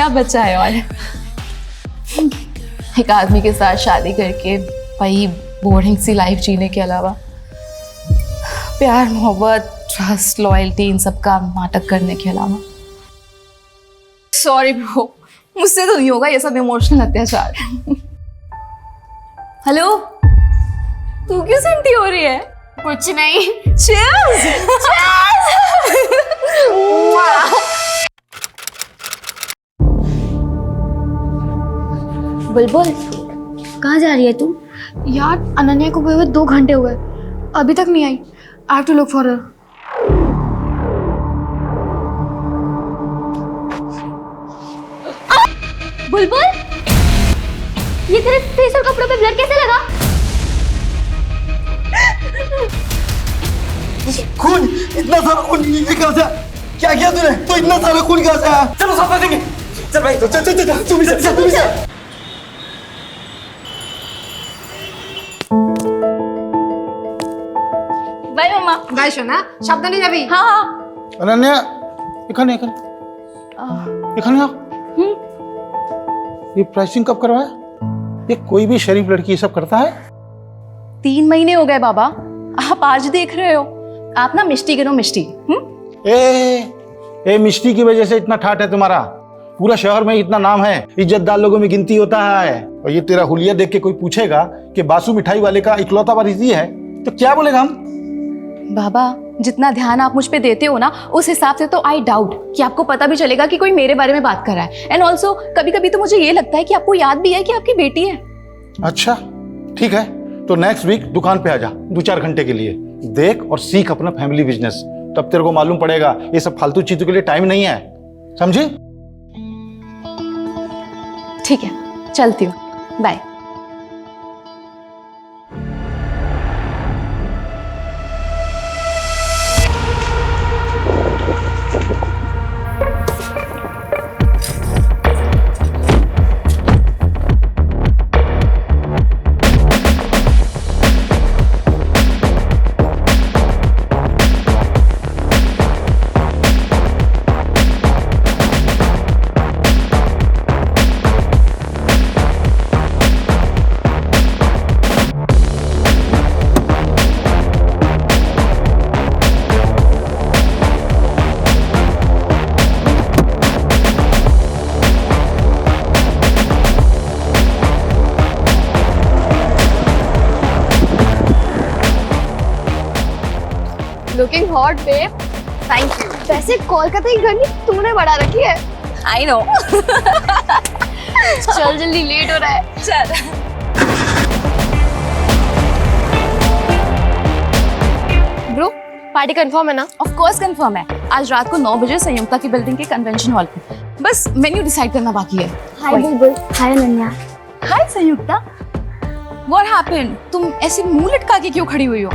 क्या बचा है और एक आदमी के साथ शादी करके वही बोरिंग सी लाइफ जीने के अलावा प्यार मोहब्बत ट्रस्ट लॉयल्टी इन सब का नाटक करने के अलावा। सॉरी ब्रो, मुझसे तो नहीं होगा ये सब इमोशनल अत्याचार। हेलो, तू क्यों सेंटी हो रही है? कुछ नहीं। Cheers! बुलबुल, कहाँ जा रही है तू? यार अनन्या को गए हुए 2 घंटे हो गए, अभी तक नहीं आई। I have to look for her. Bulbul, ये तेरे फेस और कपड़ों पे ब्लड कैसे लगा? खून, इतना सारा खून कहाँ से? क्या किया तूने? तो इतना सारा खून कहाँ से आया? चलो साफ कर देंगे। चल भाई, चल चल चल, तू भी चल, तू भी चल। बाय मम्मा। बाय सोना, সাবধানে যাবি। हाँ हाँ। अनन्या, इखाने आ। ये प्राइसिंग कब करवाया? ये कोई भी शरीफ लड़की ये सब करता है? 3 महीने हो गए बाबा, आप आज देख रहे हो। आप ना मिष्टी गिनो मिष्टी। ए मिष्टी की वजह से इतना ठाट है तुम्हारा। पूरा शहर में इतना नाम है, इज्जतदार लोगों में गिनती होता है। और ये तेरा हुलिया देख के कोई पूछेगा कि बासु मिठाई वाले का इकलौता वारिस ये है, तो क्या बोलेगा हम? बाबा, जितना ध्यान आप मुझ पे देते हो ना, उस हिसाब से तो आई डाउट कि आपको पता भी चलेगा कि कोई मेरे बारे में बात कर रहा है। एंड ऑल्सो कभी कभी तो मुझे ये लगता है कि आपको याद भी है कि आपकी बेटी है। अच्छा ठीक है, तो नेक्स्ट वीक दुकान पे आ जा 2-4 घंटे के लिए। देख और सीख अपना फैमिली बिजनेस, तब तेरे को मालूम पड़ेगा ये सब फालतू चीजों के लिए टाइम नहीं है, समझी? ठीक है, चलती हूँ, bye. Looking hot babe. Thank you. वैसे कोलकाता की गर्मी तूने बढ़ा रखी है। I know. चल जल्दी, लेट हो रहा है। चल। ब्रो, पार्टी कंफर्म है ना? ऑफ कोर्स कंफर्म है। आज रात को 9 बजे संयुक्ता की बिल्डिंग के कन्वेंशन हॉल पे। बस मेन्यू डिसाइड करना बाकी है। हाय बुलबुल, हाय अनन्या। हाय संयुक्ता, व्हाट हैपेंड? तुम ऐसे मुंह लटका के क्यों खड़ी हुई हो?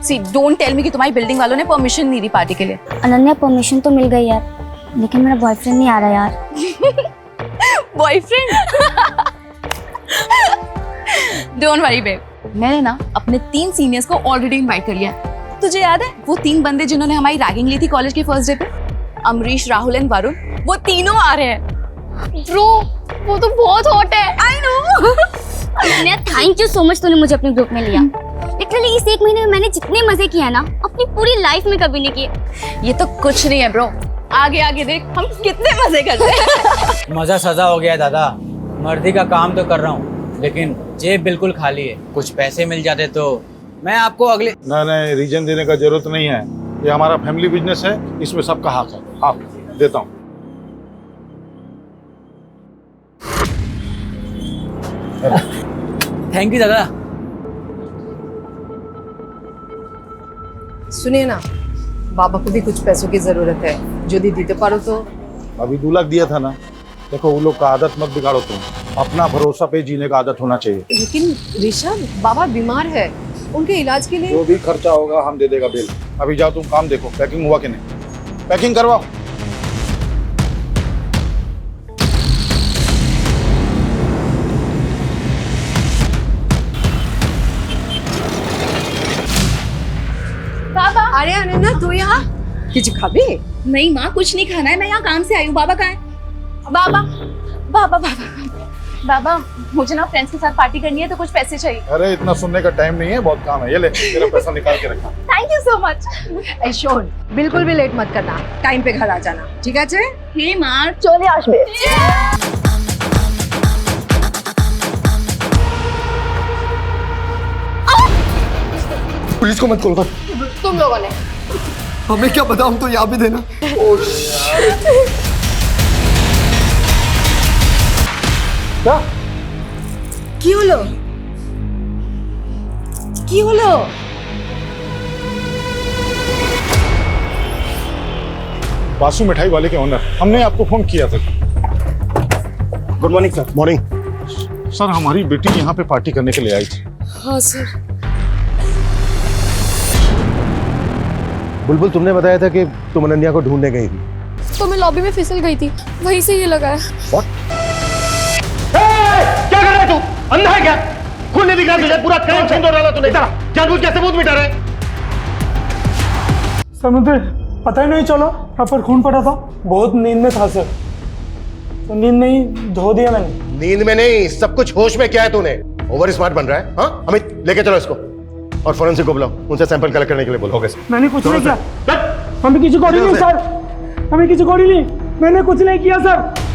सी, डोंट टेल मी कि तुम्हारी बिल्डिंग वालों ने परमिशन नहीं दी पार्टी के लिए। अनन्या, परमिशन तो मिल गई यार, लेकिन मेरा बॉयफ्रेंड नहीं आ रहा यार। बॉयफ्रेंड? डोंट वरी बेब, मैंने ना अपने 3 सीनियर्स को ऑलरेडी इनवाइट कर लिया है। तुझे याद है वो 3 बंदे जिन्होंने हमारी रैगिंग ली थी कॉलेज के फर्स्ट डे पे? अमरीश, राहुल एंड वरुण, वो तीनों आ रहे हैं। ब्रो, वो तो बहुत हॉट है। I no. Ananya, thank you so much, तूने मुझे अपने ग्रुप में लिया। लिटरली इस 1 महीने में मैंने जितने मजे किए हैं ना, अपनी पूरी लाइफ में कभी नहीं किए। ये तो कुछ नहीं है ब्रो, आगे आगे देख हम कितने मजे करते हैं। मजा सजा हो गया है दादा। मर्दी का काम तो कर रहा हूँ, लेकिन जेब बिल्कुल खाली है। कुछ पैसे मिल जाते तो मैं आपको अगले। नहीं, रीजन देने का जरूरत नहीं है, ये हमारा फैमिली बिजनेस है, इसमें सबका हक है। हाँ, देता हूँ। थैंक यू दादा। सुनिए ना, बाबा को भी कुछ पैसों की जरूरत है, जो दी दीते पारो तो। अभी 2 लाख दिया था ना। देखो, वो लोग का आदत मत बिगाड़ो तुम, अपना भरोसा पे जीने का आदत होना चाहिए। लेकिन ऋषभ, बाबा बीमार है, उनके इलाज के लिए। जो भी खर्चा होगा हम दे देगा बिल। अभी जाओ तुम काम देखो, पैकिंग हुआ कि नहीं, पैकिंग करवाओ। अरे अनन्या, तू यहाँ कुछ खाबी? नहीं माँ, कुछ नहीं खाना है, मैं यहाँ काम से आई हूँ। बाबा कहाँ है? बाबा बाबा बाबा बाबा मुझे ना फ्रेंड्स के साथ पार्टी करनी है तो कुछ पैसे चाहिए। अरे इतना सुनने का टाइम नहीं है, बहुत काम है। ये ले तेरा पैसा निकाल के रखा। Thank you so much. এই শোন, बिल्कुल भी लेट मत करना, टाइम पे घर आ जाना, ठीक है? हे मार চলে আসবে पुलिस को मत कॉल कर। तुम लोगों ने हमें क्या पता, हम तो यहाँ भी देना। কি হলো? কি হলো? बासु मिठाई वाले के ओनर, हमने आपको फोन किया था। Good morning sir. Morning sir हमारी बेटी यहाँ पे पार्टी करने के लिए आई थी। हाँ सर। बुलबुल, तुमने बताया था कि तुम अनन्या को ढूंढने गई थी। तो मैं लॉबी में फिसल गई थी, वहीं से ये लगा है। क्या कर रहा है तू? अंधा है क्या? खुद नहीं दिख रहा तुझे? पूरा काम छीन डाला तूने। जानबूझ के सबूत मिटा रहे। सर मुझे पता ही नहीं चला, यहाँ पर खून पड़ा था। बहुत नींद में था सर, तो नींद में ही धो दिया मैंने। नींद में नहीं, सब कुछ होश में। क्या है तूने? ओवर स्मार्ट बन रहा है। हाँ अमित, लेके चलो इसको और फोरेंसिक को बुलाओ, उनसे सैंपल कलेक्ट करने के लिए बोलो। Okay sir. मैंने कुछ नहीं किया, हमें किसी को नहीं सर, हमें किसी को नहीं, मैंने कुछ नहीं किया सर।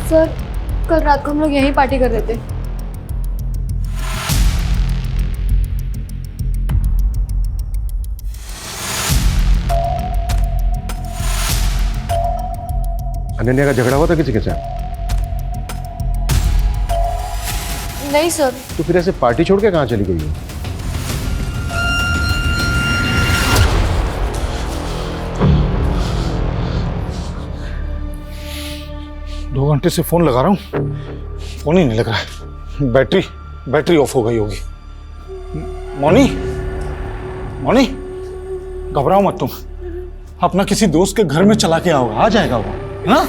सर कल रात को हम लोग यहीं पार्टी कर रहे थे। अनन्या का झगड़ा हुआ था किसी के साथ? नहीं सर। तो फिर ऐसे पार्टी छोड़ के कहाँ चली गई है? 2 घंटे से फोन लगा रहा हूँ, फोन ही नहीं लग रहा है। बैटरी ऑफ हो गई होगी। मोनी, मोनी, घबराओ मत तुम, अपना किसी दोस्त के घर में चला के आओ, आ जाएगा वो। हाँ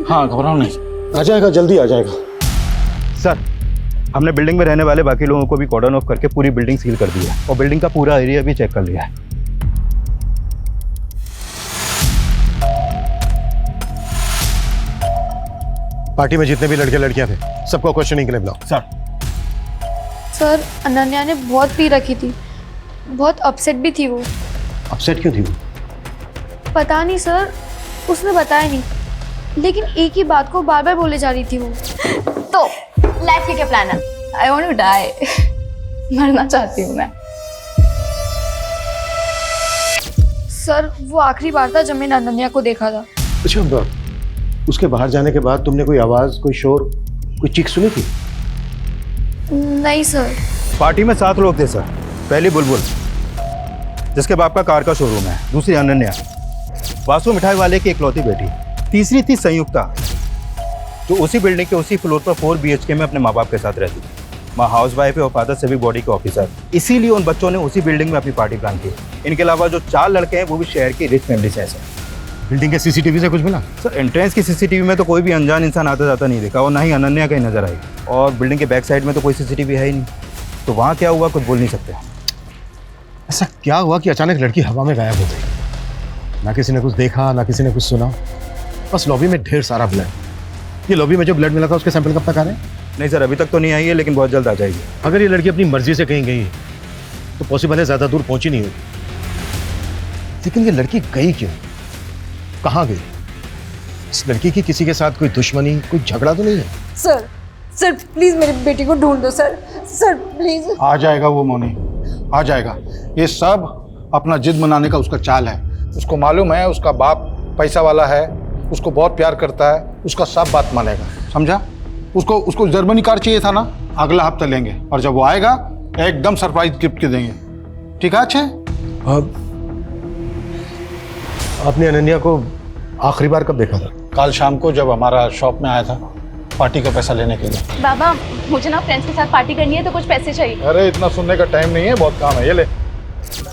हाँ, घबराओ नहीं, आ जाएगा, जल्दी आ जाएगा। सर, हमने बिल्डिंग में रहने वाले बाकी लोगों को भी कॉर्डन ऑफ करके पूरी बिल्डिंग सील कर दी है और बिल्डिंग का पूरा एरिया भी चेक कर लिया है। पार्टी में जितने भी लड़के लड़कियां थे, सबको क्वेश्चनिंग के लिए बुलाओ। सर, सर अनन्या ने बहुत पी रखी थी, बहुत अपसेट भी थी वो। अपसेट क्यों थी वो? पता नहीं सर, उसने बताया नहीं, लेकिन एक ही बात को बार बार बोले जा रही थी वो। तो लाइफ के क्या प्लान है? I want to die. मरना चाहती हूँ मैं। सर वो आखिरी बार था जब मैंने अनन्या को देखा था। अच्छा, उसके बाहर जाने के बाद तुमने कोई आवाज, कोई शोर, कोई चीख सुनी थी? नहीं सर। पार्टी में 7 लोग थे सर। पहली बुलबुल, जिसके बाप का कार का शोरूम है। दूसरी अनन्या, बासु मिठाई वाले की इकलौती बेटी। तीसरी थी संयुक्ता, जो उसी बिल्डिंग के उसी फ्लोर पर 4 BHK में अपने माँ बाप के साथ रहती थी। माँ हाउस वाइफ है और फादर सिविक बॉडी के ऑफिसर। इसीलिए उन बच्चों ने उसी बिल्डिंग में अपनी पार्टी प्लान की। इनके अलावा जो 4 लड़के हैं वो भी शहर की रिच फैमिली से हैं सर। बिल्डिंग के सीसीटीवी से कुछ मिला? सर, एंट्रेंस की सीसीटीवी में तो कोई भी अनजान इंसान आता जाता नहीं दिखा और ना ही अनन्या कहीं नजर आई। और बिल्डिंग के बैक साइड में तो कोई सीसीटीवी है ही नहीं, तो वहाँ क्या हुआ कुछ बोल नहीं सकते। ऐसा क्या हुआ कि अचानक लड़की हवा में गायब हो गई? ना किसी ने कुछ देखा, ना किसी ने कुछ सुना, बस लॉबी में ढेर सारा ब्लड। ये लॉबी में जो ब्लड मिला था उसके सैंपल कब तक आ रहे हैं? नहीं सर, अभी तक तो नहीं आई है, लेकिन बहुत जल्द आ जाएगी। अगर ये लड़की अपनी मर्जी से कहीं गई तो पॉसिबल है ज़्यादा दूर पहुंची नहीं होगी। लेकिन ये लड़की गई क्यों, कहाँ गई? इस लड़की की किसी के साथ कोई दुश्मनी, कोई झगड़ा तो नहीं है? सर प्लीज मेरी बेटी को ढूंढ दो सर प्लीज। आ जाएगा वो मोनी, आ जाएगा। ये सब अपना जिद मनाने का उसका चाल है। उसको मालूम है उसका बाप पैसा वाला है, उसको बहुत प्यार करता है, उसका सब बात मानेगा, समझा? उसको जर्मनी कार चाहिए था ना, अगला हफ्ता लेंगे, और जब वो आएगा एकदम सरप्राइज गिफ्ट के देंगे। ठीक है? अच्छे, आपने अनन्या को आखिरी बार कब देखा था? कल शाम को जब हमारा शॉप में आया था पार्टी का पैसा लेने के लिए। बाबा मुझे ना फ्रेंड्स के साथ पार्टी करनी है तो कुछ पैसे चाहिए। अरे इतना सुनने का टाइम नहीं है, बहुत काम है। ये ले।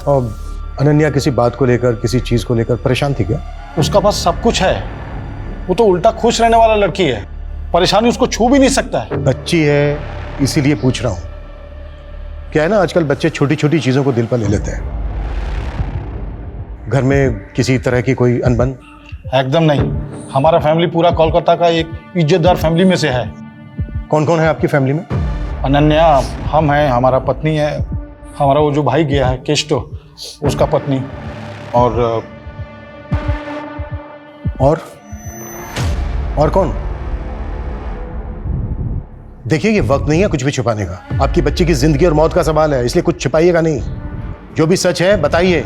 और अनन्या किसी बात को लेकर, किसी चीज को लेकर परेशान थी क्या? उसका पास सब कुछ है, वो तो उल्टा खुश रहने वाला लड़की है, परेशानी उसको छू भी नहीं सकता है। बच्ची है, इसीलिए पूछ रहा हूं। क्या है ना, आजकल बच्चे छोटी छोटी चीजों को दिल पर ले लेते हैं। घर में किसी तरह की कोई अनबन? एकदम नहीं। हमारा फैमिली पूरा कोलकाता का एक इज्जतदार फैमिली में से है। कौन कौन है आपकी फैमिली में? अनन्या, हम हैं, हमारा पत्नी है, हमारा वो जो भाई गया है केस्टो, उसका पत्नी, और कौन? देखिए, ये वक्त नहीं है कुछ भी छुपाने का। आपकी बच्ची की जिंदगी और मौत का सवाल है, इसलिए कुछ छुपाइएगा नहीं। जो भी सच है बताइए।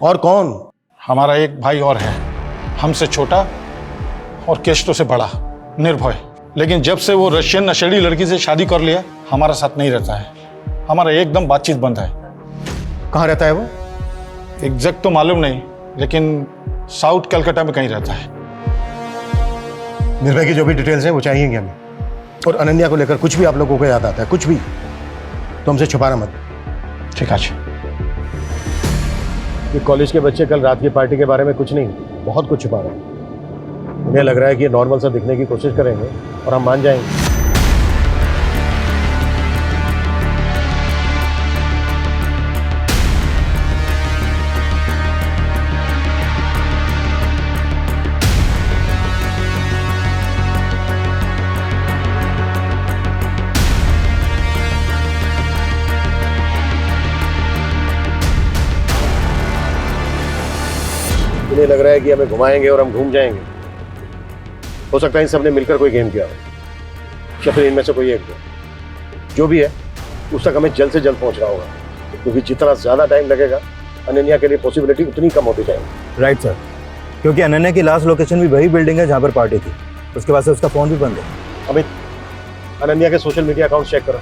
और कौन? हमारा एक भाई और है, हमसे छोटा और केस्टो से बड़ा, निर्भय। लेकिन जब से वो रशियन नशेड़ी लड़की से शादी कर लिया, हमारा साथ नहीं रहता है। हमारा एकदम बातचीत बंद है। कहाँ रहता है वो? एग्जैक्ट तो मालूम नहीं, लेकिन साउथ कलकत्ता में कहीं रहता है। निर्भय की जो भी डिटेल्स हैं वो चाहिएंगे हमें। और अनन्या को लेकर कुछ भी आप लोगों को याद आता है, कुछ भी, तो हमसे छुपाना मत। ठीक है। ये कॉलेज के बच्चे कल रात की पार्टी के बारे में कुछ नहीं, बहुत कुछ छुपा रहे हैं। उन्हें लग रहा है कि ये नॉर्मल सा दिखने की कोशिश करेंगे और हम मान जाएंगे। उन्हें लग रहा है कि हमें घुमाएंगे और हम घूम जाएंगे। हो सकता है इन सबने मिलकर कोई गेम किया हो, या फिर इनमें से कोई एक। जो भी है, उस तक हमें जल्द से जल्द पहुंचना होगा, क्योंकि जितना ज्यादा टाइम लगेगा अनन्या के लिए पॉसिबिलिटी उतनी कम होती जाएगी। राइट सर, क्योंकि अनन्या की लास्ट लोकेशन भी वही बिल्डिंग है जहाँ पर पार्टी थी। उसके बाद से उसका फ़ोन भी बंद है। अमित, अनन्या के सोशल मीडिया अकाउंट चेक करो।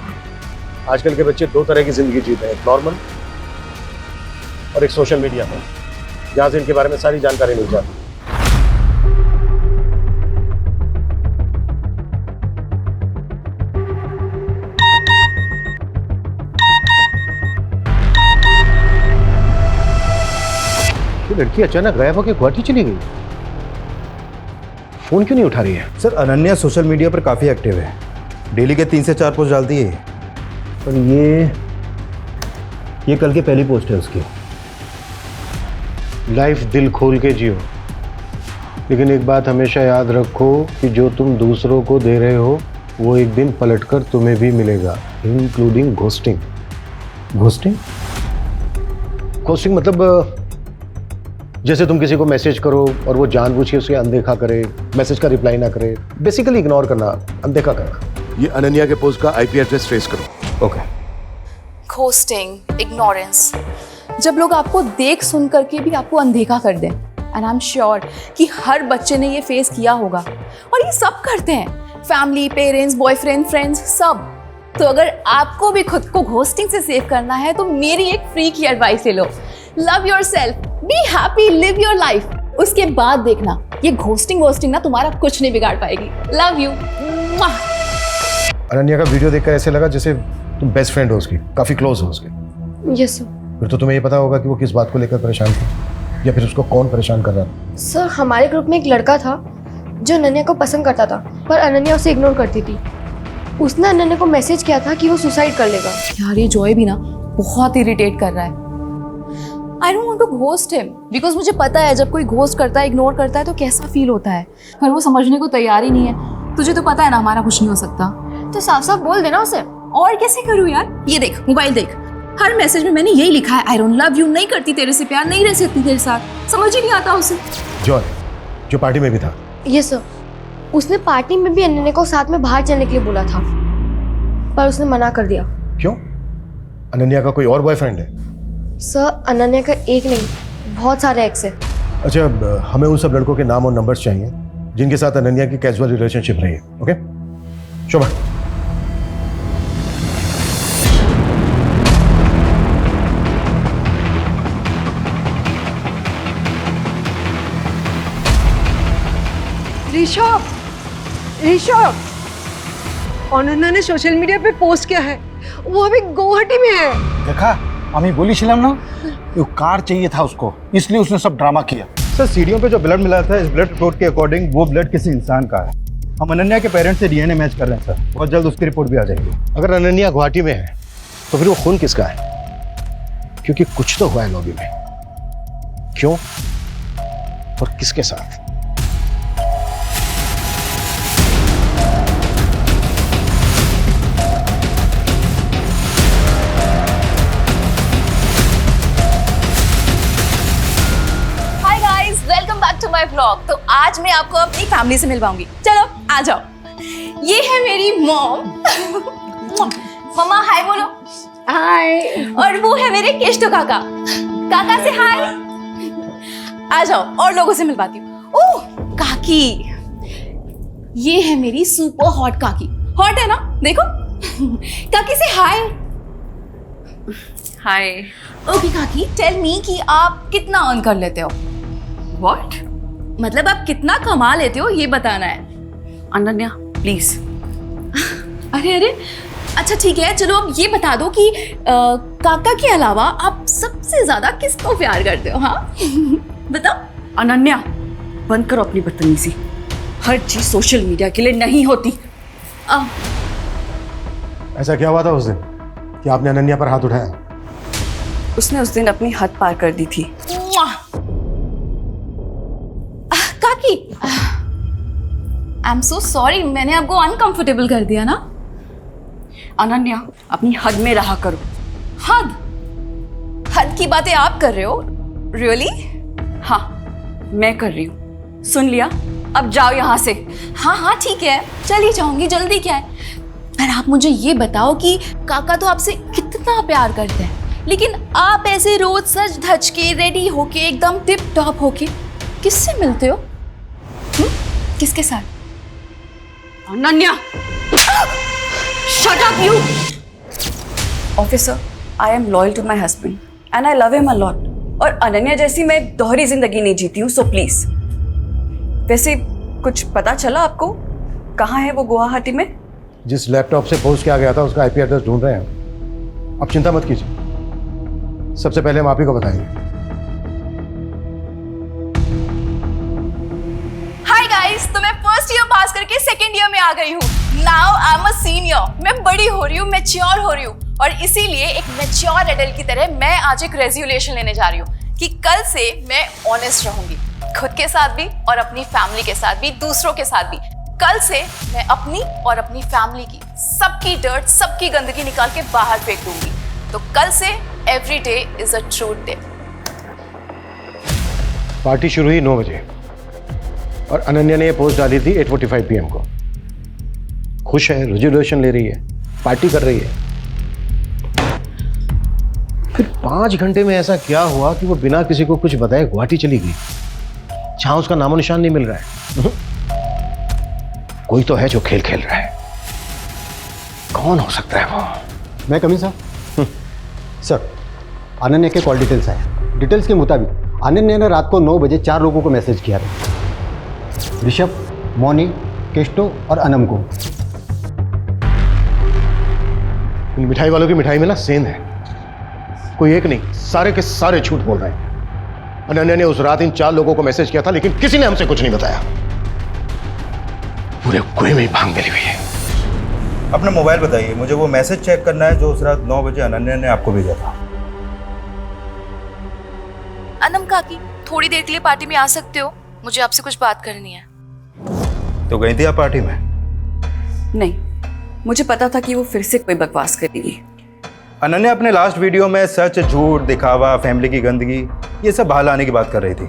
आजकल के बच्चे दो तरह की जिंदगी जीते हैं, एक नॉर्मल और एक सोशल मीडिया पर, जहाँ से इनके बारे में सारी जानकारी मिल जाती है। लड़की अचानक गायब होकर गुवाहाटी चली गई। फोन क्यों नहीं उठा रही है? सर, अनन्या सोशल मीडिया पर काफ़ी एक्टिव है। डेली के 3 से 4 पोस्ट डालती है। पर ये कल की पहली पोस्ट है उसकी। लाइफ दिल खोल के जियो, लेकिन एक बात हमेशा याद रखो कि जो तुम दूसरों को दे रहे हो वो एक दिन पलटकर तुम्हें भी मिलेगा, इंक्लूडिंग घोस्टिंग। घोस्टिंग? घोस्टिंग मतलब जैसे तुम किसी को मैसेज करो और वो जानबूझ के उसे अनदेखा करे, मैसेज का रिप्लाई ना करे, बेसिकली इग्नोर करना, अनदेखा करना। ये अनन्या के पोस्ट का आईपी एड्रेस ट्रेस करो। ओके। घोस्टिंग, इग्नोरेंस, जब लोग आपको देख सुन करके भी आपको अनदेखा कर दें। एंड आई एम श्योर कि हर बच्चे ने ये फेस किया होगा, और ये सब करते हैं, फैमिली, पेरेंट्स, बॉयफ्रेंड, फ्रेंड्स, सब। तो अगर आपको भी खुद को घोस्टिंग से सेव करना है तो मेरी एक फ्री की एडवाइस ले लो। Love yourself, be happy, live your life. उसके बाद देखना, ये घोस्टिंग ना तुम्हारा कुछ नहीं बिगाड़ पाएगी। Love you. अनन्या का वीडियो देखकर ऐसे लगा जैसे तुम बेस्ट फ्रेंड हो उसकी, काफी क्लोज हो उसके। Yes sir. फिर तो तुम्हें ये पता होगा कि वो किस बात को लेकर परेशान थी, या फिर उसको कौन परेशान कर रहा था। सर, हमारे ग्रुप में एक लड़का था जो अनन्या को पसंद करता था, पर अनन्या उसे इग्नोर करती थी। उसने अनन्या को मैसेज किया था कि वो सुसाइड कर लेगा। यार, ये जॉय भी ना बहुत इरिटेट कर रहा है। I don't want to ghost him, because मुझे पता है जब कोई घोस्ट करता है, इग्नोर करता है तो कैसा फील होता है, पर वो समझने को तैयार ही नहीं है। तुझे तो पता है ना हमारा कुछ नहीं हो सकता। तो साफ साफ बोल देना उसे। और कैसे करूँ यार? ये देख, मोबाइल देख, हर मैसेज में मैंने यही लिखा है, आई डोंट लव यू, नहीं करती तेरे से प्यार, नहीं रह सकती तेरे साथ। समझ ही नहीं आता उसे। जॉय, जो पार्टी में भी था। यस सर, उसने पार्टी में भी अनन्या को साथ में बाहर चलने के लिए बोला था, पर उसने मना कर दिया। क्यों? अनन्या का कोई और बॉयफ्रेंड है? सर, अनन्या का एक नहीं, बहुत सारे एक्स है। अच्छा, हमें उन सब लड़कों के नाम और नंबर्स चाहिए जिनके साथ अनन्या की कैजुअल रिलेशनशिप रही है। ओके शोभा। ऋषभ, अनन्या ने सोशल मीडिया पे पोस्ट किया है, वो अभी गुवाहाटी में है। देखा, আমি বলেছিলাম না, वो कार चाहिए था उसको, इसलिए उसने सब ड्रामा किया। सर, सीढ़ियों पे जो ब्लड मिला था, इस ब्लड रिपोर्ट के अकॉर्डिंग वो ब्लड किसी इंसान का है। हम अनन्या के पेरेंट्स से डीएनए मैच कर रहे हैं सर, बहुत जल्द उसकी रिपोर्ट भी आ जाएगी। अगर अनन्या गुवाहाटी में है तो फिर वो खून किसका है? क्योंकि कुछ तो हुआ है लॉबी में। क्यों और किसके साथ? Hi guys, welcome back to my vlog. तो आज मैं आपको अपनी फैमिली से मिलवाऊंगी। चलो आ जाओ। ये है मेरी मॉम। मम्मा हाय बोलो। हाय। और वो है मेरे केष्टो काका। काका से हाय। आ जाओ और लोगों से मिलवाती हूँ। ओह काकी, ये है मेरी सुपर हॉट काकी। हॉट है ना, देखो। काकी से हाय। हाय। ओके काकी, टेल मी कि आप कितना अर्न कर लेते हो? व्हाट? मतलब आप कितना कमा लेते हो ये बताना है। अनन्या प्लीज। अरे अरे, अच्छा ठीक है, चलो अब ये बता दो कि काका के अलावा आप सबसे ज्यादा किसको प्यार करते हो? हाँ बताओ। अनन्या बंद करो अपनी बदतमीजी। हर चीज सोशल मीडिया के लिए नहीं होती। ऐसा क्या हुआ था उस दिन कि आपने अनन्या पर हाथ उठाया? उसने उस दिन अपनी हद पार कर दी थी। काकी, आई एम सो सॉरी, मैंने आपको अनकंफर्टेबल कर दिया ना? अनन्या अपनी हद में रहा करो। हद? हद की बातें आप कर रहे हो? रियली? हाँ मैं कर रही हूँ। सुन लिया, अब जाओ यहाँ से। हाँ हाँ ठीक है, चली जाऊंगी, जल्दी क्या है। पर आप मुझे ये बताओ कि काका तो आपसे कितना प्यार करते हैं, लेकिन आप ऐसे रोज सज धज के रेडी होके एकदम टिप टॉप होके किससे मिलते हो? किसके साथ? Ananya shut up you. Officer, I am loyal to my husband and I love him a lot. और अनन्या जैसी मैं दोहरी जिंदगी नहीं जीती हूँ, सो प्लीज। वैसे कुछ पता चला आपको कहाँ है वो गुवाहाटी में? जिस लैपटॉप से पोस्ट किया गया था उसका आईपी एड्रेस ढूंढ रहे हैं। आप चिंता मत कीजिए, सबसे पहले हम आप ही को बताएंगे। हाय गाइस, तो मैं फर्स्ट ईयर पास करके सेकंड ईयर में आ गई हूँ। Now I am a senior. मैं बड़ी हो रही हूँ, मैच्योर हो रही हूँ, और इसीलिए एक मैच्योर एडल्ट की तरह मैं आज एक रेजोल्यूशन लेने जा रही हूँ कि कल से मैं ऑनेस्ट रहूंगी, खुद के साथ भी और अपनी फैमिली के साथ भी, दूसरों के साथ भी। कल से मैं अपनी और अपनी फैमिली की सबकी डर्ट, सबकी गंदगी निकाल के बाहर फेंक दूंगी। तो कल से every day is a truth day. Party शुरू हुई 9 बजे और अनन्या ने ये पोस्ट डाली थी 8:45 PM को। खुश है, रेजोल्यूशन ले रही है, पार्टी कर रही है। फिर 5 घंटे में ऐसा क्या हुआ कि वो बिना किसी को कुछ बताए गुवाहाटी चली गई, जहां उसका नामो निशान नहीं मिल रहा है? कोई तो है जो खेल खेल रहा है। कौन हो सकता है वो? मैं कमी सर। सर, अनन्या के कॉल डिटेल्स आए। डिटेल्स के मुताबिक अनन्या ने रात को 9 बजे 4 लोगों को मैसेज किया था। ऋषभ, मोनी, केष्टो और अनम को। इन मिठाई वालों की मिठाई में ना सेंध है। कोई एक नहीं, सारे के सारे झूठ बोल रहे हैं। अनन्या ने उस रात इन 4 लोगों को मैसेज किया था, लेकिन किसी ने हमसे कुछ नहीं बताया। पूरे कुएं में भांग मिली हुई है। अपना मोबाइल बताइए, मुझे वो मैसेज चेक करना है जो उस रात 9 बजे अनन्या ने आपको भेजा था। अनम काकी, थोड़ी देर के लिए पार्टी में आ सकते हो? मुझे आपसे कुछ बात करनी है। तो गई थी आप पार्टी में? नहीं, मुझे पता था कि वो फिर से कोई बकवास करेगी। अनन्या अपने लास्ट वीडियो में सच, झूठ, दिखावा, फैमिली की गंदगी, ये सब बाहर लाने की बात कर रही थी।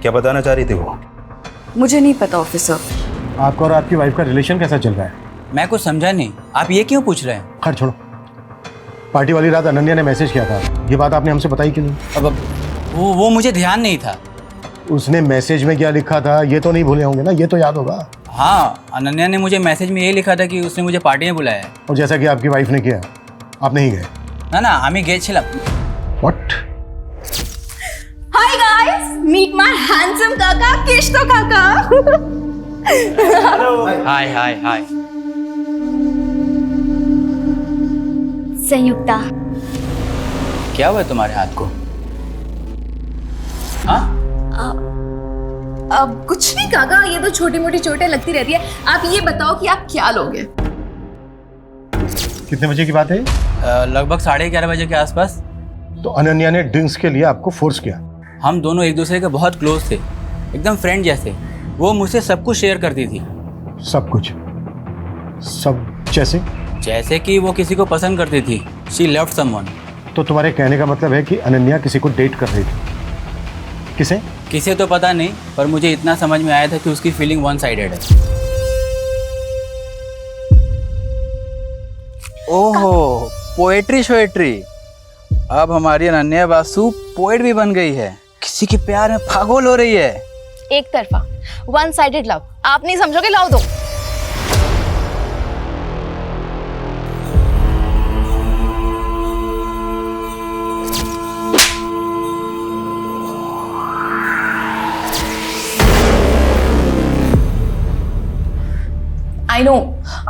क्या बताना चाह रही थी वो? मुझे नहीं पता ऑफिसर। आपका और आपकी वाइफ का रिलेशन कैसा चल रहा है? मैं कुछ समझा नहीं, आप ये क्यों पूछ रहे हैं? खैर छोड़ो। पार्टी वाली रात अनन्या ने मैसेज किया था, ये बात आपने हमसे बताई क्यों नहीं? अब वो मुझे ध्यान नहीं था। उसने मैसेज में क्या लिखा था ये तो नहीं भूले होंगे ना? ये तो याद होगा। हाँ, अनन्या ने मुझे मैसेज में ये लिखा था कि उसने मुझे पार्टी में बुलाया है। और जैसा कि आपकी वाइफ ने किया, आप नहीं गए? ना ना, আমি গেছিলাম। What? Hi guys, meet my handsome kaka, Keshto kaka. हाय हाय हाय। संयुक्ता, क्या हुआ तुम्हारे हाथ को? हाँ? अब कुछ नहीं काका, ये तो छोटी मोटी चोटें लगती रहती है। आप ये बताओ कि आप क्या लोगे? कितने बजे की बात है? लगभग 11:30 बजे के आसपास। तो अनन्या ने ड्रिंक्स के लिए आपको फोर्स किया? हम दोनों एक दूसरे के बहुत क्लोज थे, एकदम फ्रेंड जैसे। वो मुझसे सब कुछ शेयर करती थी। सब कुछ? सब जैसे? जैसे कि वो किसी को पसंद करती थी। She loved someone. तो तुम्हारे कहने का मतलब है कि अनन्या किसी को डेट कर रही थी? किसे? किसे तो पता नहीं, पर मुझे इतना समझ में आया था कि उसकी फीलिंग वन साइडेड है। ओहो, पोएट्री शोएट्री। अब हमारी अनन्या बासु पोएट भी बन गई है, किसी के प्यार में पागल हो रही है। एक तरफा, वन साइडेड लव। आप नहीं समझोगे, लाओ दो।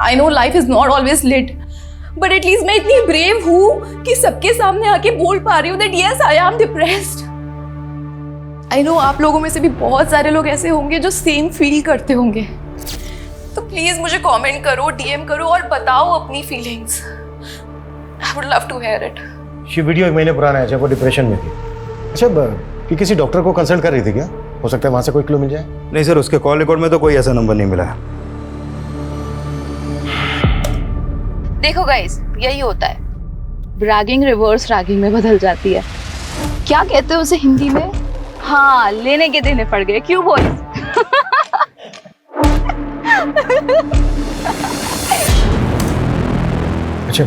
I know life is not always lit, but at least मैं इतनी ब्रेव हूँ कि सबके सामने आके बोल पा रही हूँ that yes I am depressed. I know आप लोगों में से भी बहुत सारे लोग ऐसे होंगे जो सेम फील करते होंगे, तो प्लीज मुझे कमेंट करो, डीएम करो और बताओ अपनी feelings. I would love to hear it. ये वीडियो 1 महीने पुराना है जब वो डिप्रेशन में थी। अच्छा, कि किसी डॉक्टर को कंसल्ट कर रही थी क्या? हो सकता है वहां से कोई क्लू मिल जाए। नहीं सर, उसके कॉल रिकॉर्ड में तो कोई ऐसा नंबर नहीं मिला है। देखो गाइस, यही होता है, ब्रैगिंग रिवर्स रैगिंग में बदल जाती है। क्या कहते हैं उसे हिंदी में? हाँ, लेने के देने पड़ गए। क्यों बॉयज? अच्छा,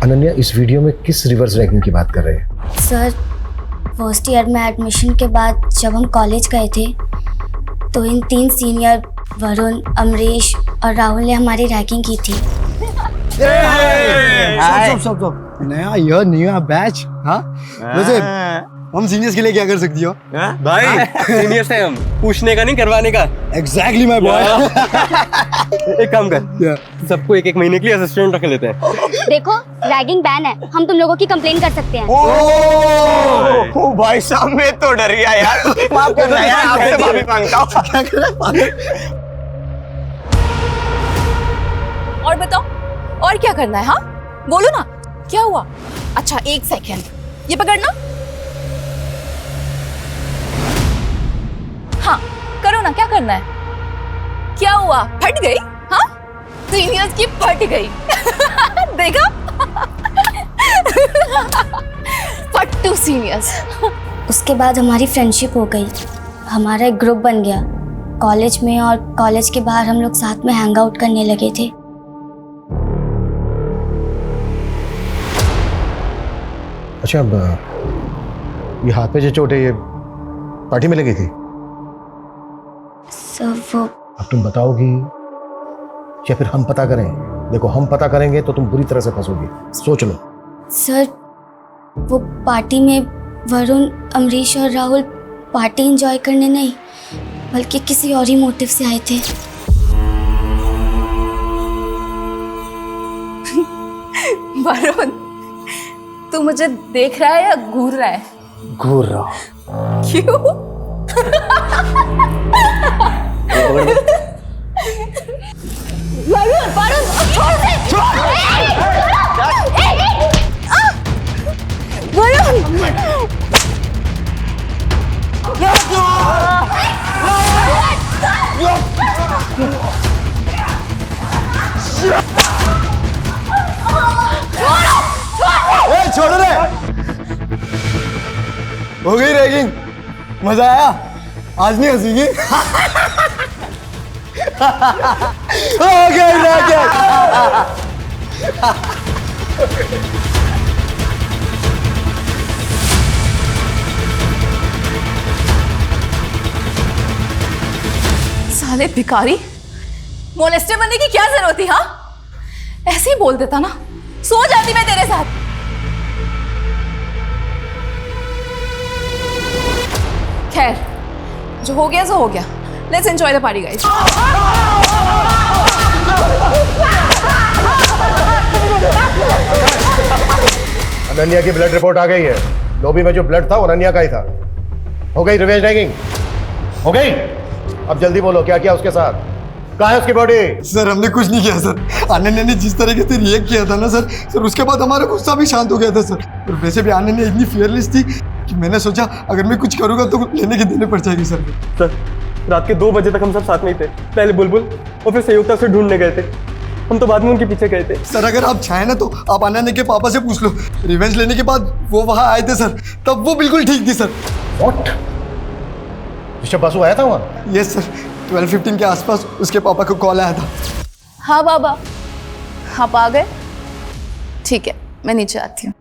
अनन्या इस वीडियो में किस रिवर्स रैगिंग की बात कर रहे हैं? सर, फर्स्ट ईयर में एडमिशन के बाद जब हम कॉलेज गए थे तो इन 3 सीनियर वरुण, अमरीश और राहुल ने हमारी रैगिंग की थी। सब नया बैच। हाँ, वैसे हम सीनियर्स के लिए क्या कर सकती हो? भाई सीनियर से हम पूछने का नहीं, करवाने का। Exactly my boy. एक काम कर, सबको 1-1 महीने के लिए असिस्टेंट रख लेते हैं। देखो, रैगिंग बैन है, हम तुम लोगों की कंप्लेन कर सकते हैं। ओ भाई साहब, मैं तो डर गया यार। माफ करना यार, आपसे माफी मांगता हूँ। क्या कर रहा है? और बताओ, और क्या करना है? हाँ, बोलो ना, क्या हुआ? अच्छा, 1 सेकेंड, ये पकड़ना। हाँ, करो ना, क्या करना है? क्या हुआ? फट गई? हाँ, सीनियर्स की फट गई। देखा? फट्टू सीनियर्स। उसके बाद हमारी फ्रेंडशिप हो गई, हमारा एक ग्रुप बन गया कॉलेज में, और कॉलेज के बाहर हम लोग साथ में हैंग आउट करने लगे थे। अच्छा, अब ये हाथ पे जो चोट है, ये पार्टी में लगी थी? सर वो अब तुम बताओगी या फिर हम पता करें? देखो, हम पता करेंगे तो तुम बुरी तरह से फंसोगी, सोच लो। सर, वो पार्टी में वरुण, अमरीश और राहुल पार्टी एंजॉय करने नहीं बल्कि किसी और ही मोटिव से आए थे। वरुण, तू मुझे देख रहा है या घूर रहा है? घूर रहा हूं। क्यों? वरुण, वरुण, छोड़ दे! छोड़ रे। हो गई रैगिंग? मजा आया? आज नहीं हंसीगी? हो गई रैगिंग। साले भिखारी, मोलेस्टर बनने की क्या जरूरत थी? हाँ, ऐसे ही बोल देता ना, सो जाती मैं तेरे साथ। खैर, जो हो गया सो हो गया। Let's enjoy the party guys. Ananya की ब्लड रिपोर्ट आ गई है। लॉबी में जो ब्लड था वो अनन्या का ही था। हो गई रिवेंज रैगिंग। हो गई? अब जल्दी बोलो, क्या किया उसके साथ? कहाँ है उसकी बॉडी? सर हमने कुछ नहीं किया सर। अनन्या ने जिस तरीके से रिएक्ट किया था ना सर उसके बाद हमारा गुस्सा भी शांत हो गया था सर। और वैसे भी अनन्या इतनी फियरलेस थी कि मैंने सोचा अगर मैं कुछ करूँगा तो लेने के देने पड़ जाएगी सर। सर रात के 2 बजे तक हम सब साथ में ही थे। पहले बुलबुल और फिर संयुक्ता से ढूंढने गए थे। हम तो बाद में उनके पीछे गए थे। सर अगर आप चाहें ना तो आप अनन्या के पापा से पूछ लो। रिवेंज लेने के बाद वो वहाँ आए थे सर, तब वो बिल्कुल ठीक थी सर। व्हाट? ऋषभ बासु आया था वहाँ? यस सर, 12:15 के आसपास उसके पापा को कॉल आया था। हाँ बाबा, आप आ गए? ठीक है, मैं नीचे आती हूँ।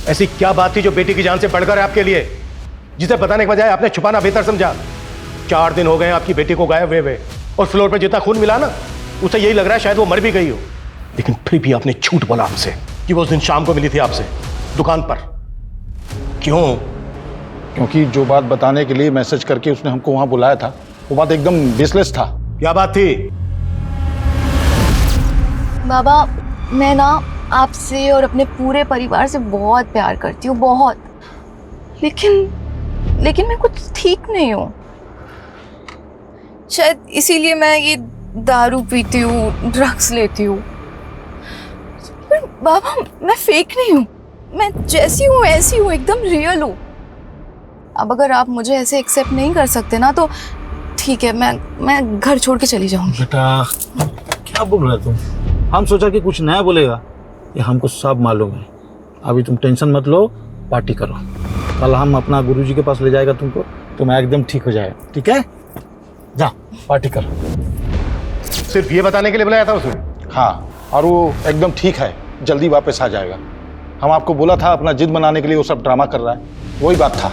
ऐसी क्या बात थी जो बेटी की जान से बढ़कर है आपके लिए, जिसे बताने के बजाय आपने छुपाना बेहतर समझा? 4 दिन हो गए आपकी बेटी को गायब हुए और फ्लोर पे जितना खून मिला ना, उसे यही लग रहा है शायद वो मर भी गई हो। लेकिन फिर भी आपने झूठ बोला हमसे कि वो उस दिन शाम को मिली थी आपसे दुकान पर। क्यों? क्योंकि जो बात बताने के लिए मैसेज करके उसने हमको वहां बुलाया था, वो बात एकदम बेसलेस था। क्या बात थी? बाबा, मैं ना आपसे और अपने पूरे परिवार से बहुत प्यार करती हूँ, बहुत। लेकिन मैं कुछ ठीक नहीं हूँ। शायद इसीलिए मैं ये दारू पीती हूँ, ड्रग्स लेती हूँ। पर बाबा, मैं फेक नहीं हूँ। मैं जैसी हूँ ऐसी हूँ, एकदम रियल हूँ। अब अगर आप मुझे ऐसे एक्सेप्ट नहीं कर सकते ना तो ठीक है, मैं घर छोड़ के चली जाऊंगी। बेटा क्या बोल रहे तुम? हम सोचा कि कुछ नया बोलेगा, ये हमको सब मालूम है। अभी तुम टेंशन मत लो, पार्टी करो। कल हम अपना गुरुजी के पास ले जाएगा तुमको, तुम एकदम ठीक हो जाएगा। ठीक है, जा पार्टी करो। सिर्फ ये बताने के लिए बुलाया था उसने? हाँ, और वो एकदम ठीक है, जल्दी वापस आ जाएगा। हम आपको बोला था अपना जिद मनाने के लिए वो सब ड्रामा कर रहा है, वही बात था।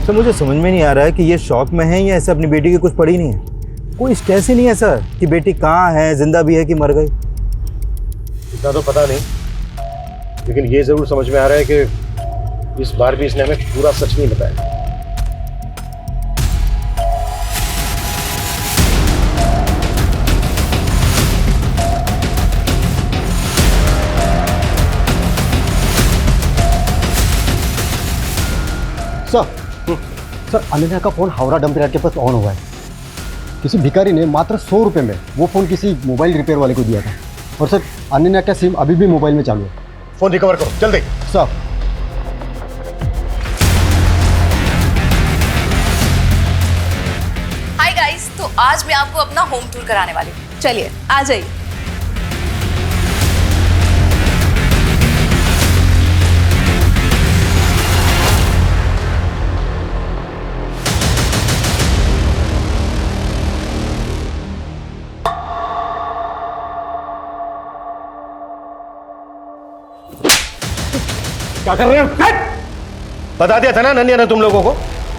सर मुझे समझ में नहीं आ रहा है कि ये शौक में है या ऐसे अपनी बेटी की कुछ पड़ी नहीं है। कोई स्ट्रेस ही नहीं है सर कि बेटी कहाँ है, जिंदा भी है कि मर गई। इतना तो पता नहीं, लेकिन ये जरूर समझ में आ रहा है कि इस बार भी इसने हमें पूरा सच नहीं बताया। सर अनन्या का फ़ोन हावड़ा डंप यार्ड के पास ऑन हुआ है। किसी भिखारी ने मात्र 100 रुपये में वो फ़ोन किसी मोबाइल रिपेयर वाले को दिया था। और सर अनन्या का सिम अभी भी मोबाइल में चालू है। फोन रिकवर करो जल्दी। सर हाय गाइस, तो आज मैं आपको अपना होम टूर कराने वाली हूँ। चलिए आ जाइए। क्या कर रहे हैं? बता दिया था ना नन्या ने तुम लोगों को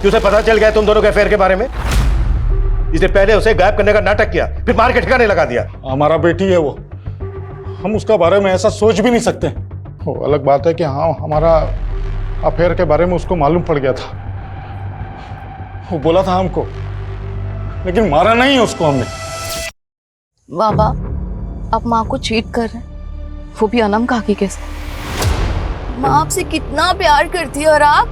कि उसे पता चल गया तुम दोनों के अफेयर के बारे में। इसने पहले उसे गायब करने का नाटक किया, फिर मार के ठिकाने लगा दिया। हमारा बेटी है वो, हम उसका बारे में ऐसा सोच भी नहीं सकते। वो अलग बात है कि हाँ हमारा अफेयर के बारे में उसको मालूम पड़ गया था, वो बोला था हमको, लेकिन मारा नहीं उसको हमने। बाबा, आप माँ को चीट कर रहे हैं, वो भी अनम काकी के साथ। माँ आपसे कितना प्यार करती है और आप।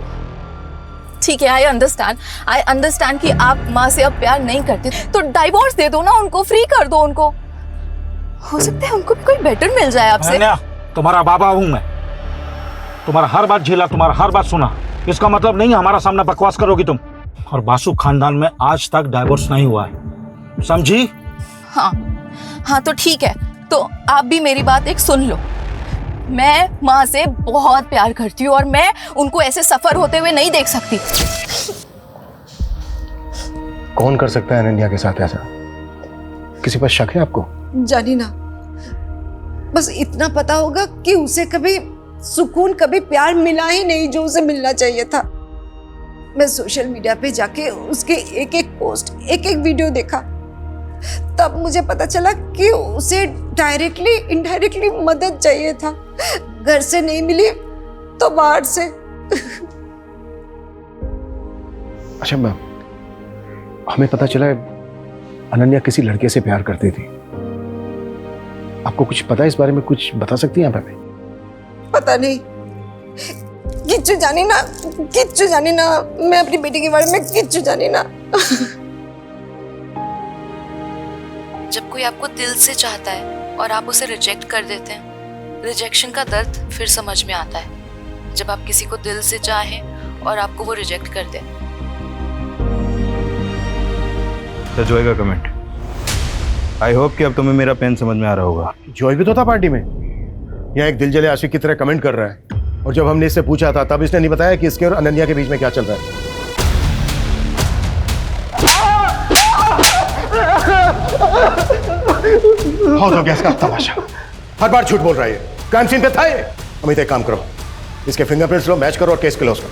ठीक है, आई अंडरस्टैंड कि आप माँ से अब प्यार नहीं करते, तो डाइवोर्स दे दो ना उनको, फ्री कर दो उनको। हो सकता है उनको भी कोई बेटर मिल जाए आपसे। तुम्हारा बाबा हूं मैं, तुम्हारा हर बात झेला, तुम्हारा हर बात सुना। इसका मतलब नहीं हमारा सामने बकवास करोगी तुम। और बासु खानदान में आज तक डाइवोर्स नहीं हुआ है, समझी? हाँ तो ठीक है, तो आप भी मेरी बात एक सुन लो। मैं माँ से बहुत प्यार करती हूँ और मैं उनको ऐसे सफर होते हुए नहीं देख सकती। कौन कर सकता है अनन्या के साथ ऐसा? किसी पर शक है आपको? जानी ना, बस इतना पता होगा कि उसे कभी सुकून, कभी प्यार मिला ही नहीं जो उसे मिलना चाहिए था। मैं सोशल मीडिया पे जाके उसके एक एक पोस्ट, एक एक वीडियो देखा, तब मुझे पता चला कि उसे डायरेक्टली इनडायरेक्टली मदद चाहिए था। घर से नहीं मिली तो बाहर से। अच्छा मैम, हमें पता चला है अनन्या किसी लड़के से प्यार करती थी। आपको कुछ पता है इस बारे में? कुछ बता सकती हैं आप हमें? पता नहीं, किच्चू जानी ना, किच्चू जानी ना। मैं अपनी बेटी के बारे में किच्चू जानी ना। जब कोई आपको दिल से चाहता है और आप उसे रिजेक्ट कर देते हैं, रिजेक्शन का दर्द फिर समझ में आता है। जब आप किसी को दिल से चाहें और आपको वो रिजेक्ट कर दें। तो जॉय का कमेंट, आई होप कि अब तुम्हें मेरा पेन समझ में आ रहा होगा। जॉय भी तो था पार्टी में, यहाँ एक दिल जले आशिक की तरह कमेंट कर रहा है। और जब हमने इससे पूछा था तब इसने नहीं बताया कि इसके और अनन्या के बीच में क्या चल रहा है। बहुत हो गया इसका तमाशा, हर बार झूठ बोल रहा है। क्राइम सीन पे था ये। अमित एक काम करो, इसके फिंगरप्रिंट्स लो, मैच करो और केस क्लोज करो।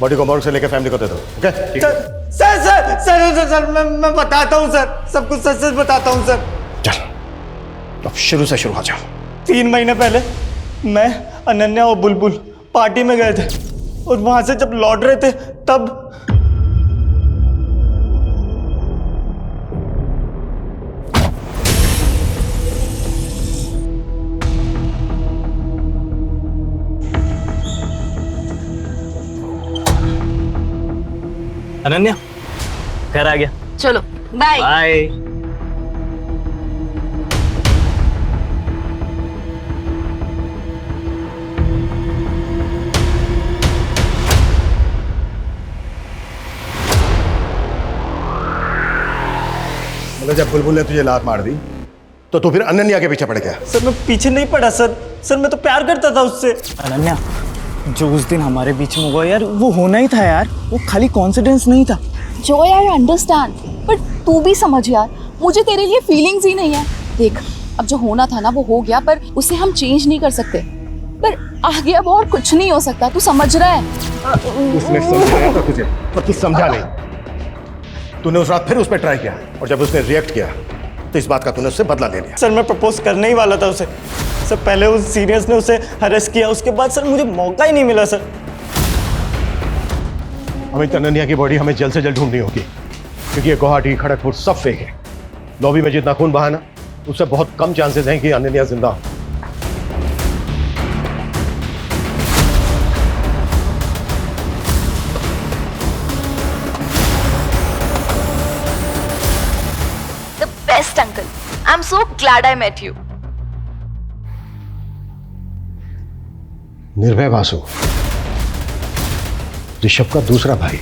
बॉडी को मॉर्ग से लेकर फैमिली को दे दो। Okay? Sir sir sir sir sir मैं बताता हूँ सर, सब कुछ सच सच बताता हूँ सर। चल अब शुरू से शुरू आ जाओ। 3 महीने पहले मैं, अनन्या और बुलबुल पार्टी में गए थे और वहां से जब लौट रहे थे तब अनन्या घर आ गया। चलो बाय बाय। मतलब जब बुलबुल ने तुझे लात मार दी तो तू फिर अनन्या के पीछे पड़ गया? सर मैं पीछे नहीं पड़ा सर, सर मैं तो प्यार करता था उससे। अनन्या, जो उस दिन हमारे बीच में हुआ यार, वो होना ही था यार। वो खाली कॉन्फिडेंस नहीं था। जो यार अंडरस्टैंड, बट तू भी समझ यार, मुझे तेरे लिए फीलिंग्स ही नहीं है। देख, अब जो होना था ना वो हो गया, पर उसे हम चेंज नहीं कर सकते। पर आगे अब और कुछ नहीं हो सकता, तू समझ रहा है? उसने समझाया था तुझे पर तू समझा नहीं। तूने उस रात फिर उस पर ट्राई किया और जब उसने रिएक्ट किया तो इस बात का तूने उससे बदला ले लिया। सर मैं प्रपोज करने ही वाला था उसे। सर पहले उस सीनियर्स ने उसे हरेस किया, उसके बाद सर मुझे मौका ही नहीं मिला सर। हमें अनन्या की बॉडी हमें जल्द से जल्द ढूंढनी होगी, क्योंकि ये गुवाहाटी, खड़गपुर सब फेक है। लॉबी में जितना खून बहा ना, उससे बहुत कम चांसेस हैं कि अनन्या जिंदा हो। The best uncle. I'm so glad I met you. निर्भय वासु, ऋषभ का दूसरा भाई।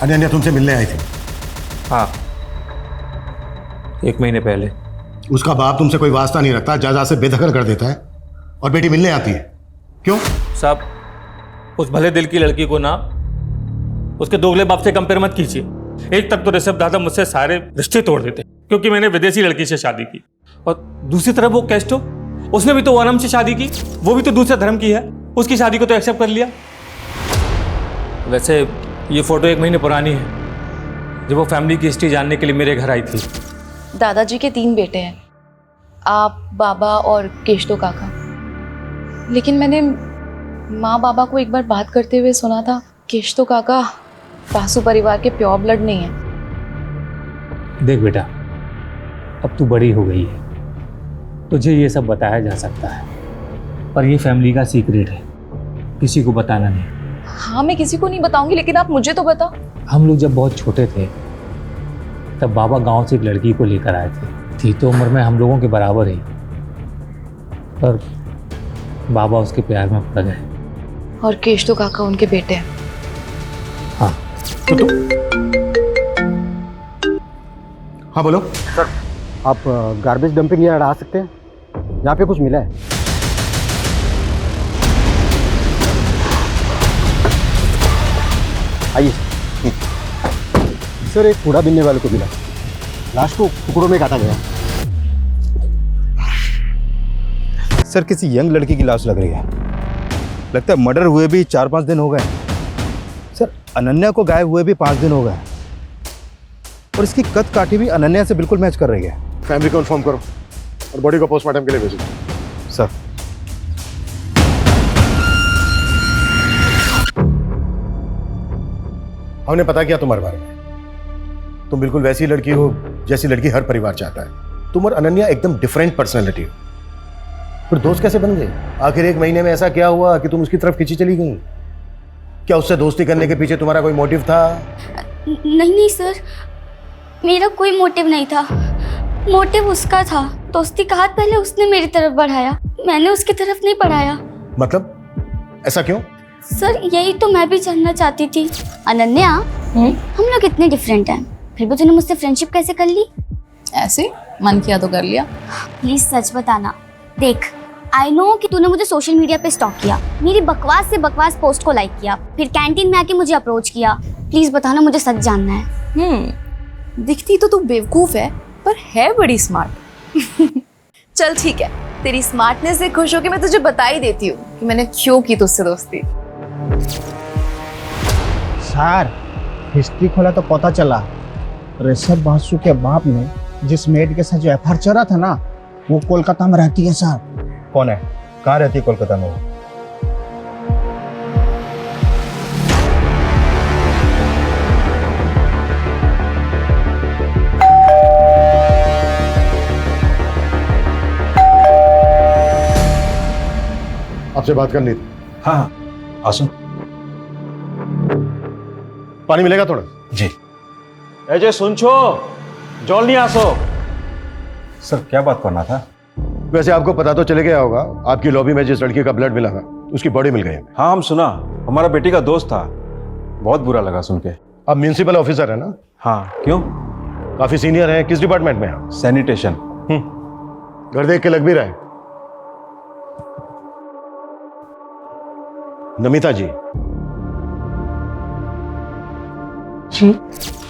अनन्या तुमसे मिलने आई थी? हाँ, 1 महीने पहले। उसका बाप तुमसे कोई वास्ता नहीं रखता, जायदाद से बेदखल कर देता है और बेटी मिलने आती है। क्यों? साहब, उस भले दिल की लड़की को ना उसके दोगले बाप से कंपेयर मत कीजिए। एक तरफ तो ऋषभ दादा मुझसे सारे रिश्ते तोड़ देते क्योंकि मैंने विदेशी लड़की से शादी की, और दूसरी तरफ वो कैस्टो, उसने भी तो वनम से शादी की, वो भी तो दूसरे धर्म की है, उसकी शादी को तो एक्सेप्ट कर लिया। वैसे ये फोटो 1 महीने पुरानी है, जब वो फैमिली की हिस्ट्री जानने के लिए मेरे घर आई थी। दादाजी के 3 बेटे हैं, आप, बाबा और केशतो काका। लेकिन मैंने माँ बाबा को एक बार बात करते हुए सुना था, केशतो काका वासु परिवार के प्योर ब्लड नहीं है। देख बेटा, अब तू बड़ी हो गई है, तुझे ये सब बताया जा सकता है, पर ये फैमिली का सीक्रेट है, किसी को बताना नहीं। हाँ, मैं किसी को नहीं बताऊंगी, लेकिन आप मुझे तो बताओ। हम लोग जब बहुत छोटे थे तब बाबा गांव से एक लड़की को लेकर आए थे, थी तो उम्र में हम लोगों के बराबर ही, पर बाबा उसके प्यार में पड़ गए। और केशतो काका उनके बेटे हैं। हाँ तो हाँ बोलो सर, आप गार्बेज डंपिंग यार्ड आ सकते हैं? यहाँ पे कुछ मिला है। आइए सर, एक कूड़ा बीनने वाले को मिला, लाश को टुकड़ों में काटा गया। सर किसी यंग लड़की की लाश लग रही है, लगता है मर्डर हुए भी 4-5 दिन हो गए। सर अनन्या को गायब हुए भी 5 दिन हो गए, और इसकी कद काठी भी अनन्या से बिल्कुल मैच कर रही है। फैमिली को इन्फॉर्म करो और बॉडी को पोस्टमार्टम के लिए भेजो। सर हमने पता किया तुम्हारे बारे में। तुम बिल्कुल वैसी लड़की हो जैसी लड़की हर परिवार चाहता है। तुम और अनन्या एकदम डिफरेंट पर्सनैलिटी हो। फिर दोस्त कैसे बन गए? आखिर 1 महीने में ऐसा क्या हुआ कि तुम उसकी तरफ खींची चली गई? क्या उससे दोस्ती करने के पीछे तुम्हारा कोई मोटिव था? नहीं सर, मेरा कोई मोटिव नहीं था। मोटिव उसका था। दोस्ती का हाथ पहले उसने मेरी तरफ बढ़ाया, मैंने उसकी तरफ नहीं बढ़ाया। मतलब ऐसा क्यों? सर यही तो मैं भी जानना चाहती थी। अनन्या, हम लोग इतने डिफरेंट हैं, फिर भी तूने मुझसे फ्रेंडशिप कैसे कर ली? ऐसे मन किया तो कर लिया। प्लीज सच बताना। देख, आई नो कि तूने मुझे सोशल मीडिया पे स्टॉक किया, मेरी बकवास से बकवास पोस्ट को लाइक किया, फिर कैंटीन में आके मुझे अप्रोच किया। प्लीज बताना, मुझे सच जानना है। दिखती तो तू बेवकूफ है पर है बड़ी स्मार्ट। चल ठीक है, तेरी स्मार्टनेस से खुश होकर मैं तुझे बता ही देती हूँ कि मैंने क्यों की तुझसे दोस्ती। सर, हिस्ट्री खोला तो पता चला ऋषभ बासु के बाप ने जिस मेड के साथ जो एफआईआर चला था ना, वो कोलकाता में रहती है सर। कौन है? कहाँ रहती है कोलकाता में? आपसे बात करनी थी। हाँ हाँ, आसो। पानी मिलेगा थोड़ा? जी। अजय सुन छो, जल्दी आसो। सर क्या बात करना था? वैसे आपको पता तो चले गया होगा, आपकी लॉबी में जिस लड़की का ब्लड मिला था उसकी बॉडी मिल गई। हाँ हम सुना, हमारा बेटी का दोस्त था, बहुत बुरा लगा सुन के। आप म्यूनिसिपल ऑफिसर है ना? हाँ, क्यों? काफी सीनियर हैं। किस डिपार्टमेंट में हैं? सैनिटेशन। घर देख के लग भी रहा है। नमिता जी। जी,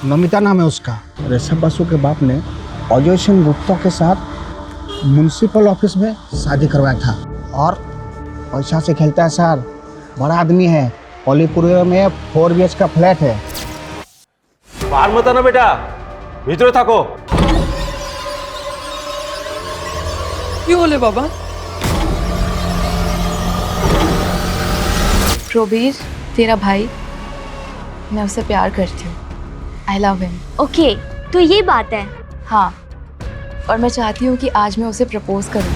नमिता नाम है उसका। ऋषभ बासु के बाप ने अजय सिंह गुप्ता के साथ म्युनिसिपल ऑफिस में शादी करवाया था और पैसा से खेलता है सर। बड़ा आदमी है, कोलीपुर में 4 BH का फ्लैट है। बाहर मत आना बेटा, भीतर थाको। क्यों बोले बाबा? प्रोबीर तेरा भाई, मैं उससे प्यार करती हूँ। आई लव हिम। ओके, तो ये बात है। हाँ, और मैं चाहती हूँ कि आज मैं उसे प्रपोज करूँ।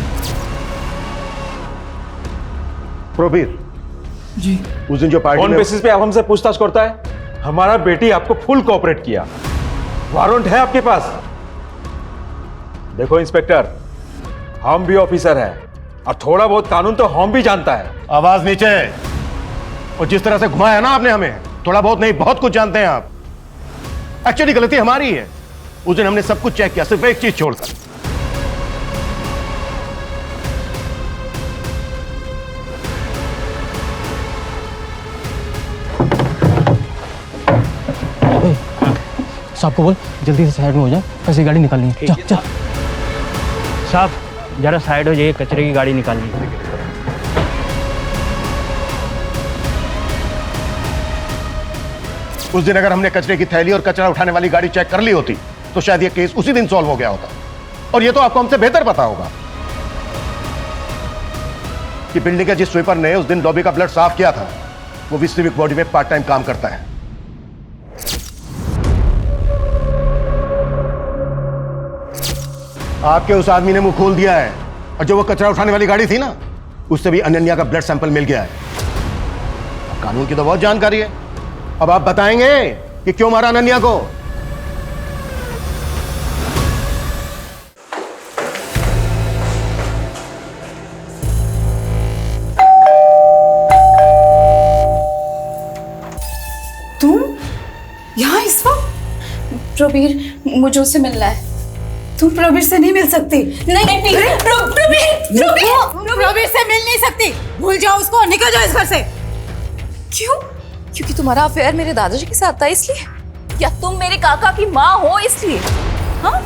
प्रोबीर जी, उस दिन जो पार्टी कौन में बेसिस पे आप हमसे पूछताछ करता है? हमारा बेटी आपको फुल कोऑपरेट किया, वारंट है आपके पास। देखो इंस्पेक्टर, हम भी ऑफिसर हैं और थोड़ा बहुत कानून तो हम भी जानता है। आवाज नीचे। और जिस तरह से घुमाया ना आपने हमें, थोड़ा बहुत नहीं बहुत कुछ जानते हैं आप। एक्चुअली गलती हमारी है। उस दिन हमने सब कुछ चेक किया, सिर्फ एक चीज छोड़कर। साहब को बोल जल्दी से साइड में हो जाए, कैसे गाड़ी निकालनी है। चल चल साहब, जरा साइड हो जाइए, कचरे की गाड़ी निकालनी है। उस दिन अगर हमने कचरे की थैली और कचरा उठाने वाली गाड़ी चेक कर ली होती तो शायद ये केस उसी दिन सॉल्व हो गया होता। और ये तो आपको हमसे बेहतर पता होगा कि बिल्डिंग के जिस स्वीपर ने उस दिन लॉबी का ब्लड साफ किया था वो भी सिविक बॉडी में पार्ट टाइम काम करता है। आपके उस आदमी ने मुंह खोल दिया है और जो वो कचरा उठाने वाली गाड़ी थी ना, उससे भी अनन्या का ब्लड सैंपल मिल गया है। कानून की तो बहुत जानकारी है। अब आप बताएंगे कि क्यों मारा अनन्या को? तुम यहाँ इस वक्त? प्रोबीर, मुझे उससे मिलना है। तुम प्रवीर से नहीं मिल सकती। नहीं प्रवीर से मिल नहीं सकती। भूल जाओ उसको, निकल जाओ इस घर से। क्यों? क्योंकि तुम्हारा अफेयर मेरे दादाजी के साथ था इसलिए? या तुम मेरे काका की माँ हो इसलिए? हाँ?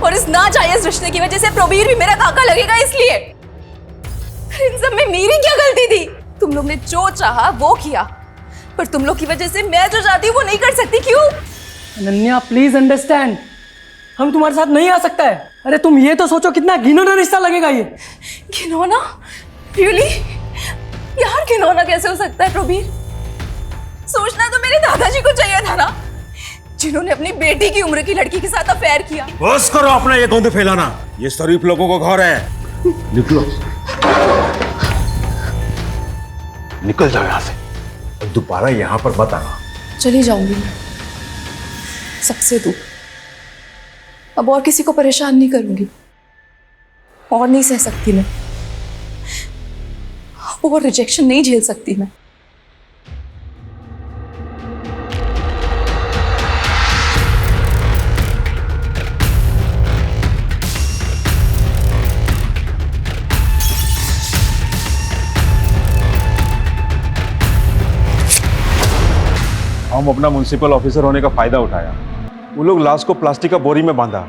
और इस नाजायज रिश्ते की वजह से प्रोबीर भी मेरा काका लगेगा इसलिए? इन सब में मेरी क्या गलती थी? तुम लोग ने जो चाहा वो किया, पर तुम लोग की वजह से मैं जो चाहती हूँ वो नहीं कर सकती। क्यों? अनन्या प्लीज अंडरस्टैंड, हम तुम्हारे साथ नहीं आ सकता है। अरे तुम ये तो सोचो कितना घिनौना रिश्ता लगेगा ये। घिनौना? रियली? यार घिनौना कैसे हो सकता है प्रोबीर? सोचना तो मेरे दादाजी को चाहिए था ना। जिन्होंने अपनी बेटी की उम्र की लड़की के साथ अफेयर किया। बस करो अपना ये गंद फैलाना, ये शरीफ लोगों को घर है। निकलो, निकल जाओ यहाँ से और दोबारा यहाँ पर मत आना। चली जाऊंगी मैं, सबसे दूर। अब और किसी को परेशान नहीं करूंगी, और नहीं सह सकती मैं, और रिजेक्शन नहीं झेल सकती मैं। हम अपना म्युनिसिपल ऑफिसर होने का फायदा उठाया। वो लोग लाश को प्लास्टिक का बोरी में बांधा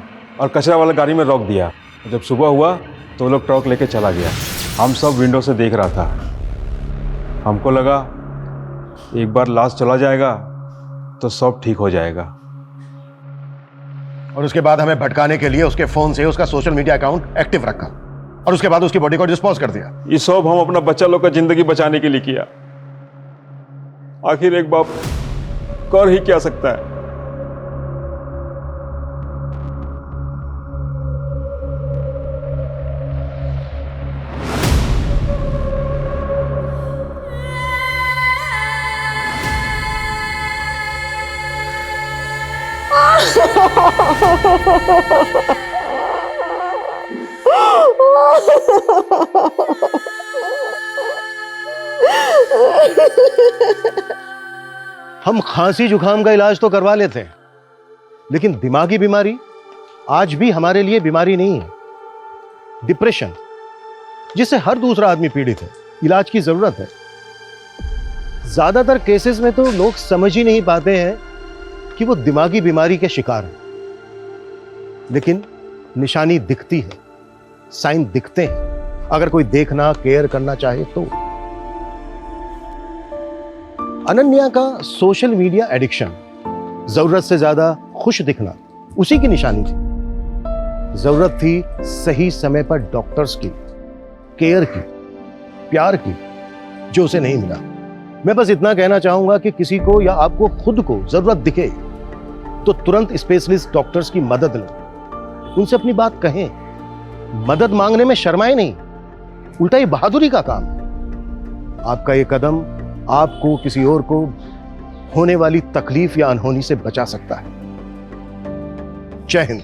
और कचरा वाला गाड़ी में रोक दिया। जब सुबह हुआ तो वो लोग ट्रक लेके चला गया। हम सब विंडो से देख रहा था। हमको लगा एक बार लाश चला जाएगा तो सब ठीक हो जाएगा। और उसके बाद हमें भटकाने के लिए उसके फोन से उसका सोशल मीडिया अकाउंट एक्टिव रखा और उसके बाद उसकी बॉडी को डिस्पोज कर दिया। ये सब हम अपना बच्चा लोग का जिंदगी बचाने के लिए किया। आखिर एक बाप कर ही क्या सकता है। हम खांसी जुकाम का इलाज तो करवा लेते हैं, लेकिन दिमागी बीमारी आज भी हमारे लिए बीमारी नहीं है। डिप्रेशन, जिससे हर दूसरा आदमी पीड़ित है, इलाज की जरूरत है। ज्यादातर केसेस में तो लोग समझ ही नहीं पाते हैं कि वो दिमागी बीमारी के शिकार हैं, लेकिन निशानी दिखती है, साइन दिखते हैं, अगर कोई देखना केयर करना चाहे तो। अनन्या का सोशल मीडिया एडिक्शन, जरूरत से ज्यादा खुश दिखना, उसी की निशानी थी। जरूरत थी सही समय पर डॉक्टर्स की, केयर की, प्यार की, जो उसे नहीं मिला। मैं बस इतना कहना चाहूंगा कि किसी को या आपको खुद को जरूरत दिखे तो तुरंत स्पेशलिस्ट डॉक्टर्स की मदद लें, उनसे अपनी बात कहें। मदद मांगने में शर्माए नहीं, उल्टा ये बहादुरी का काम है। आपका ये कदम आपको किसी और को होने वाली तकलीफ या अनहोनी से बचा सकता है। जय हिंद।